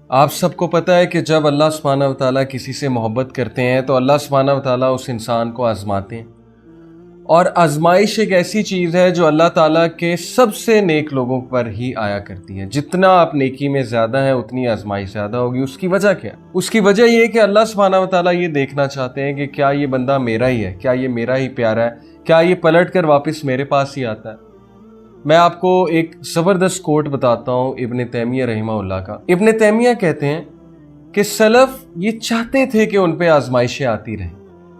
آپ سب کو پتہ ہے کہ جب اللہ سبحانہ و تعالیٰ کسی سے محبت کرتے ہیں تو اللہ سبحانہ و تعالیٰ اس انسان کو آزماتے ہیں، اور آزمائش ایک ایسی چیز ہے جو اللہ تعالیٰ کے سب سے نیک لوگوں پر ہی آیا کرتی ہے۔ جتنا آپ نیکی میں زیادہ ہیں اتنی آزمائش زیادہ ہوگی۔ اس کی وجہ کیا؟ اس کی وجہ یہ کہ اللہ سبحانہ و تعالیٰ یہ دیکھنا چاہتے ہیں کہ کیا یہ بندہ میرا ہی ہے، کیا یہ میرا ہی پیارا ہے، کیا یہ پلٹ کر واپس میرے پاس ہی آتا ہے۔ میں آپ کو ایک زبردست کوٹ بتاتا ہوں ابن تیمیہ رحمہ اللہ کا۔ ابن تیمیہ کہتے ہیں کہ سلف یہ چاہتے تھے کہ ان پہ آزمائشیں آتی رہیں۔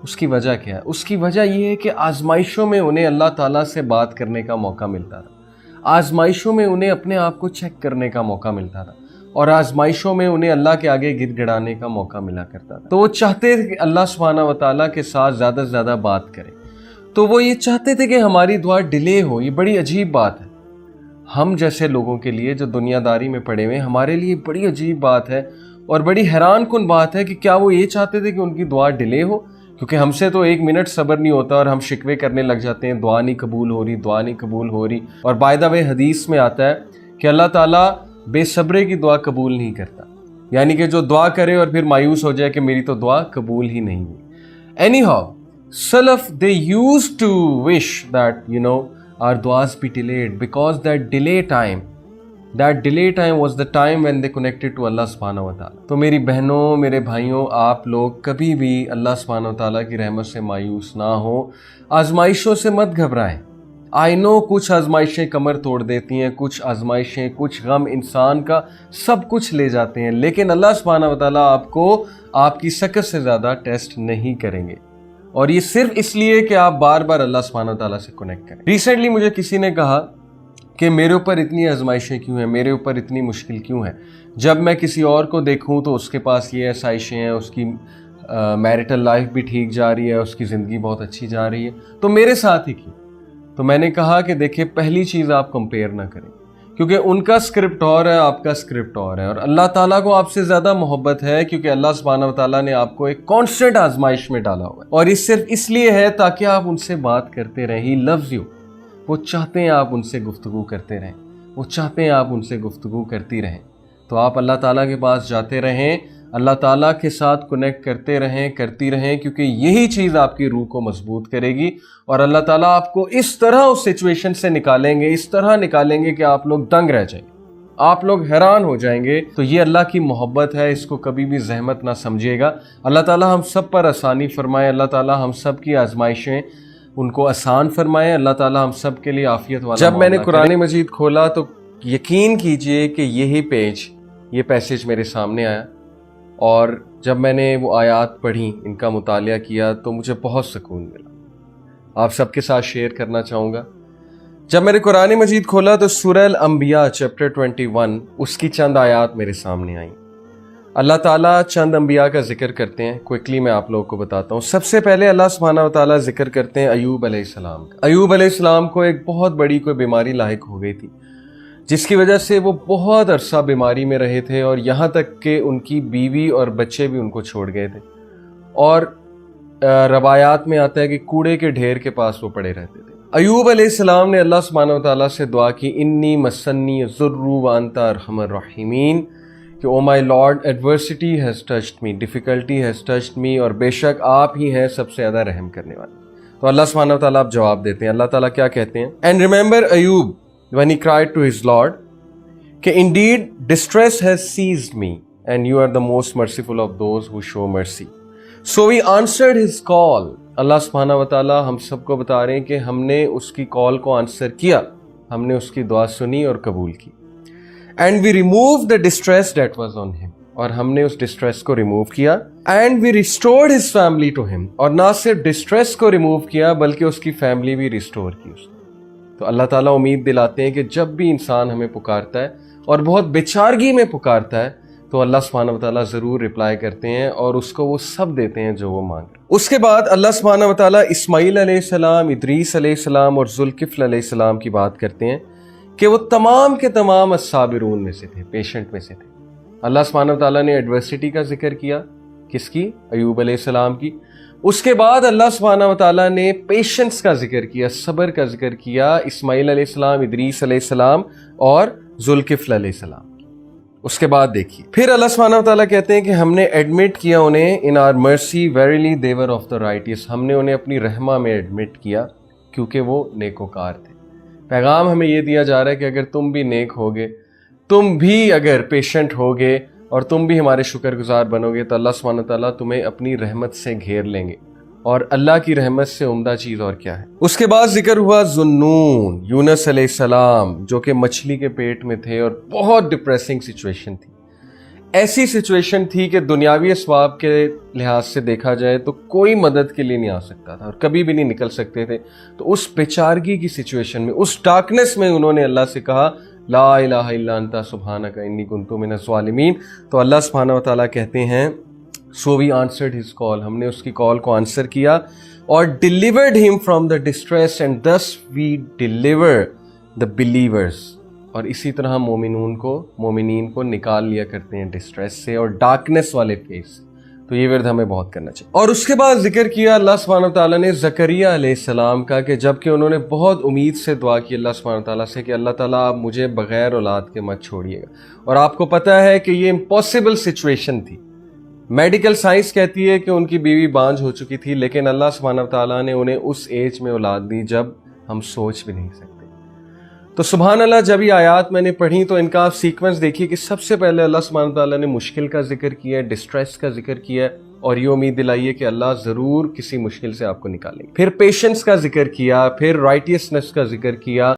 اس کی وجہ کیا ہے؟ اس کی وجہ یہ ہے کہ آزمائشوں میں انہیں اللہ تعالیٰ سے بات کرنے کا موقع ملتا تھا، آزمائشوں میں انہیں اپنے آپ کو چیک کرنے کا موقع ملتا تھا، اور آزمائشوں میں انہیں اللہ کے آگے گڑ گڑانے کا موقع ملا کرتا تھا۔ تو وہ چاہتے تھے کہ اللہ سبحانہ و تعالیٰ کے ساتھ زیادہ سے زیادہ بات کریں، تو وہ یہ چاہتے تھے کہ ہماری دعا ڈیلے ہو۔ یہ بڑی عجیب بات ہے ہم جیسے لوگوں کے لیے جو دنیا داری میں پڑے ہوئے، ہمارے لیے بڑی عجیب بات ہے اور بڑی حیران کن بات ہے کہ کیا وہ یہ چاہتے تھے کہ ان کی دعا ڈیلے ہو؟ کیونکہ ہم سے تو ایک منٹ صبر نہیں ہوتا اور ہم شکوے کرنے لگ جاتے ہیں، دعا نہیں قبول ہو رہی، دعا نہیں قبول ہو رہی۔ اور بائی دا وے حدیث میں آتا ہے کہ اللہ تعالیٰ بے صبرے کی دعا قبول نہیں کرتا، یعنی کہ جو دعا کرے اور پھر مایوس ہو جائے کہ میری تو دعا قبول ہی نہیں ہوئی۔ Any how Salaf, they used to wish that, our duas be delayed because that delay time was the time when they connected to Allah subhanahu wa ta'ala. تو میری بہنوں، میرے بھائیوں، آپ لوگ کبھی بھی اللہ سبحانہ و تعالیٰ کی رحمت سے مایوس نہ ہو، آزمائشوں سے مت گھبرائیں۔ I know کچھ آزمائشیں کمر توڑ دیتی ہیں، کچھ آزمائشیں، کچھ غم انسان کا سب کچھ لے جاتے ہیں، لیکن اللہ سبحانہ و تعالیٰ آپ کو آپ کی سکت سے زیادہ ٹیسٹ نہیں کریں گے، اور یہ صرف اس لیے کہ آپ بار بار اللہ سبحانہ تعالیٰ سے کنیکٹ کریں۔ ریسنٹلی مجھے کسی نے کہا کہ میرے اوپر اتنی آزمائشیں کیوں ہیں، میرے اوپر اتنی مشکل کیوں ہے؟ جب میں کسی اور کو دیکھوں تو اس کے پاس یہ آسائشیں ہیں، اس کی میرٹل لائف بھی ٹھیک جا رہی ہے، اس کی زندگی بہت اچھی جا رہی ہے، تو میرے ساتھ ہی کیوں؟ تو میں نے کہا کہ دیکھیں، پہلی چیز آپ کمپیئر نہ کریں، کیونکہ ان کا اسکرپٹ اور ہے، آپ کا اسکرپٹ اور ہے، اور اللہ تعالیٰ کو آپ سے زیادہ محبت ہے کیونکہ اللہ سبحانہ و تعالیٰ نے آپ کو ایک کانسٹنٹ آزمائش میں ڈالا ہوا ہے، اور یہ صرف اس لیے ہے تاکہ آپ ان سے بات کرتے رہیں۔ ہی لوز یو، وہ چاہتے ہیں آپ ان سے گفتگو کرتے رہیں، وہ چاہتے ہیں آپ ان سے گفتگو کرتی رہیں۔ تو آپ اللہ تعالیٰ کے پاس جاتے رہیں، اللہ تعالیٰ کے ساتھ کنیکٹ کرتے رہیں، کرتی رہیں، کیونکہ یہی چیز آپ کی روح کو مضبوط کرے گی، اور اللہ تعالیٰ آپ کو اس طرح اس سچویشن سے نکالیں گے، اس طرح نکالیں گے کہ آپ لوگ دنگ رہ جائیں گے، آپ لوگ حیران ہو جائیں گے۔ تو یہ اللہ کی محبت ہے، اس کو کبھی بھی زحمت نہ سمجھیے گا۔ اللہ تعالیٰ ہم سب پر آسانی فرمائے، اللہ تعالیٰ ہم سب کی آزمائشیں ان کو آسان فرمائے، اللہ تعالیٰ ہم سب کے لیے عافیت والا جب میں نے قرآن مجید کھولا تو یقین کیجئے کہ یہی یہ پیسیج میرے سامنے آیا، اور جب میں نے وہ آیات پڑھی، ان کا مطالعہ کیا، تو مجھے بہت سکون ملا۔ آپ سب کے ساتھ شیئر کرنا چاہوں گا۔ جب میں نے قرآن مجید کھولا تو سورہ الانبیاء چیپٹر 21 اس کی چند آیات میرے سامنے آئیں۔ اللہ تعالیٰ چند انبیاء کا ذکر کرتے ہیں، کوئکلی میں آپ لوگوں کو بتاتا ہوں۔ سب سے پہلے اللہ سبحانہ و تعالیٰ ذکر کرتے ہیں ایوب علیہ السلام کا۔ ایوب علیہ السلام کو ایک بہت بڑی کوئی بیماری لاحق ہو گئی تھی، جس کی وجہ سے وہ بہت عرصہ بیماری میں رہے تھے، اور یہاں تک کہ ان کی بیوی اور بچے بھی ان کو چھوڑ گئے تھے، اور روایات میں آتا ہے کہ کوڑے کے ڈھیر کے پاس وہ پڑے رہتے تھے۔ ایوب علیہ السلام نے اللہ سبحانہ و تعالیٰ سے دعا کی، انی مسنی الضر وانت ارحم الراحمین، کہ oh my lord adversity has touched me, difficulty has touched me, اور بے شک آپ ہی ہیں سب سے زیادہ رحم کرنے والے۔ تو اللہ سبحانہ و تعالیٰ آپ جواب دیتے ہیں۔ اللہ تعالیٰ کیا کہتے ہیں؟ And remember Ayub when he cried to his Lord, کہ indeed distress has seized me and you are the most merciful of those who show mercy. So we answered his call. اللہ سبحانہ و تعالیٰ ہم سب کو بتا رہے ہیں کہ ہم نے اس کی کال کو آنسر کیا، ہم نے اس کی دعا سنی اور قبول کی۔ And we removed the distress that was on him. اور ہم نے اس ڈسٹریس کو ریموو کیا۔ And we restored his family to him. اور نہ صرف ڈسٹریس کو ریموو کیا بلکہ اس کی فیملی بھی ریسٹور کی اس نے۔ تو اللہ تعالیٰ امید دلاتے ہیں کہ جب بھی انسان ہمیں پکارتا ہے اور بہت بیچارگی میں پکارتا ہے تو اللہ سبحانہ و تعالیٰ ضرور رپلائی کرتے ہیں، اور اس کو وہ سب دیتے ہیں جو وہ مانگے۔ اس کے بعد اللہ سبحانہ و تعالیٰ اسماعیل علیہ السلام، ادریس علیہ السلام اور ذوالکفل علیہ السلام کی بات کرتے ہیں کہ وہ تمام کے تمام الصابرون میں سے تھے، پیشنٹ میں سے تھے۔ اللہ سبحانہ و تعالیٰ نے ایڈورسٹی کا ذکر کیا، کس کی؟ ایوب علیہ السلام کی۔ اس کے بعد اللہ سبحانہ و تعالیٰ نے پیشنس کا ذکر کیا، صبر کا ذکر کیا، اسماعیل علیہ السلام، ادریس علیہ السلام اور ذوالکفل علیہ السلام۔ اس کے بعد دیکھیے پھر اللہ سبحانہ و تعالیٰ کہتے ہیں کہ ہم نے ایڈمٹ کیا انہیں ان آر مرسی verily they were of the رائٹیس، ہم نے انہیں اپنی رحمہ میں ایڈمٹ کیا کیونکہ وہ نیکوکار تھے۔ پیغام ہمیں یہ دیا جا رہا ہے کہ اگر تم بھی نیک ہوگے، تم بھی اگر پیشنٹ ہوگے اور تم بھی ہمارے شکر گزار بنو گے تو اللہ سبحانہ وتعالیٰ تمہیں اپنی رحمت سے گھیر لیں گے، اور اللہ کی رحمت سے عمدہ چیز اور کیا ہے۔ اس کے بعد ذکر ہوا ذُنُّون، یونس علیہ السلام، جو کہ مچھلی کے پیٹ میں تھے اور بہت ڈپریسنگ سچویشن تھی۔ ایسی سچویشن تھی کہ دنیاوی اسباب کے لحاظ سے دیکھا جائے تو کوئی مدد کے لیے نہیں آ سکتا تھا اور کبھی بھی نہیں نکل سکتے تھے۔ تو اس بیچارگی کی سچویشن میں، اس ڈارکنس میں انہوں نے اللہ سے کہا لا الہ الا انت سبحانک انی کنت من الظالمین۔ تو اللہ سبحانہ و تعالیٰ کہتے ہیں سو وی آنسرڈ ہز کال، ہم نے اس کی کال کو آنسر کیا اور delivered him from the distress and this we deliver the believers, اور اسی طرح ہم مومنین کو نکال لیا کرتے ہیں ڈسٹریس سے اور ڈارکنس والے فیس سے۔ تو یہ ورد ہمیں بہت کرنا چاہیے۔ اور اس کے بعد ذکر کیا اللہ سبحانہ و تعالیٰ نے زکریا علیہ السلام کا کہ جب کہ انہوں نے بہت امید سے دعا کی اللہ سبحانہ و تعالیٰ سے کہ اللہ تعالیٰ آپ مجھے بغیر اولاد کے مت چھوڑیے گا، اور آپ کو پتہ ہے کہ یہ امپاسبل سچویشن تھی۔ میڈیکل سائنس کہتی ہے کہ ان کی بیوی بانجھ ہو چکی تھی، لیکن اللہ سبحانہ و تعالیٰ نے انہیں اس ایج میں اولاد دی جب ہم سوچ بھی نہیں سکتے۔ تو سبحان اللہ، جب یہ آیات میں نے پڑھی تو ان کا آپ سیکوینس دیکھیے کہ سب سے پہلے اللہ سبحانہ تعالیٰ نے مشکل کا ذکر کیا ہے، ڈسٹریس کا ذکر کیا ہے، اور یہ امید دلائی ہے کہ اللہ ضرور کسی مشکل سے آپ کو نکالیں گے۔ پھر پیشنس کا ذکر کیا، پھر رائٹیسنس کا ذکر کیا،